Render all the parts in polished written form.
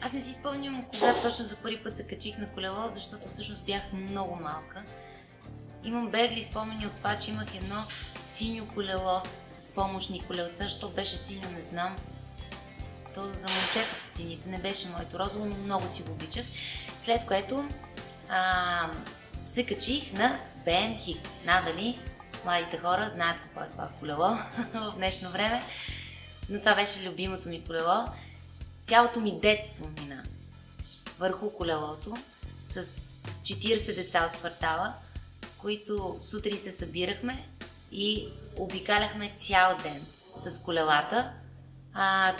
Аз не си спомням кога точно за първи път се качих на колело, защото всъщност бях много малка. Имам бегли спомени от това, че имах едно синьо колело с помощни колелца. Що беше синьо, не знам. То за момчета са сините, не беше моето розово, но много си го обичах. След което се качих на BMX. Надали младите хора знаят какво е това колело в днешно време, но това беше любимото ми колело. Цялото ми детство мина върху колелото с 40 деца от квартала, които сутрин се събирахме и обикаляхме цял ден с колелата.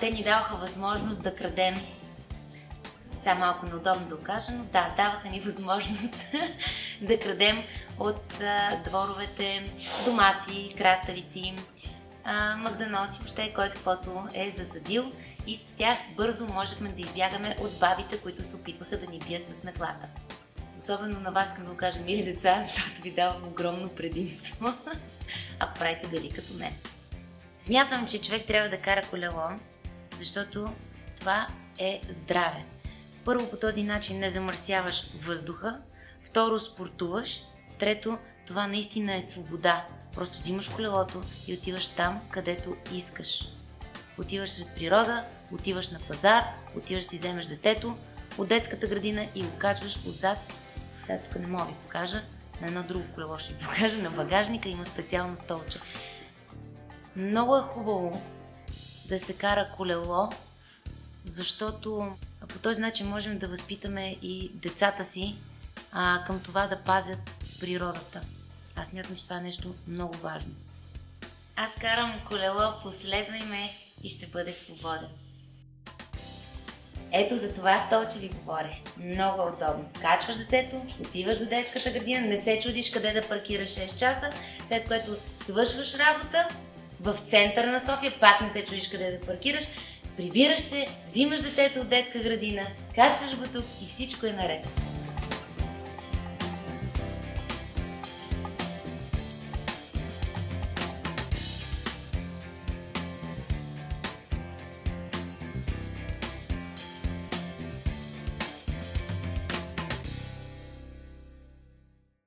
Те ни даваха възможност да крадем. Сега малко неудобно да го кажа, но да, даваха ни възможност да крадем от дворовете домати, краставици, магданоси, въобще кой каквото е засадил, и с тях бързо можехме да избягаме от бабите, които се опитваха да ни бият с метлата. Особено на вас искам да го кажа, мили деца, защото ви давам огромно предимство, ако правите дали като мен. Смятам, че човек трябва да кара колело, защото това е здраве. Първо, по този начин не замърсяваш въздуха, второ, спортуваш, трето, това наистина е свобода. Просто взимаш колелото и отиваш там, където искаш. Отиваш сред природа, отиваш на пазар, отиваш да си вземеш детето от детската градина и го качваш отзад. Сега тук не мога да ви покажа, на едно друго колело ще ви покажа, на багажника има специално столче. Много е хубаво да се кара колело, защото по този начин можем да възпитаме и децата си към това да пазят природата. Аз смятам, че това е нещо много важно. Аз карам колело, последвай ме и ще бъдеш свободен. Ето за това столче ви говорех. Много удобно. Качваш детето, отиваш до детската градина, не се чудиш къде да паркираш 6 часа, след което свършваш работа в центъра на София, пак не се чудиш къде да паркираш, прибираш се, взимаш детето от детска градина, качваш го тук и всичко е наред.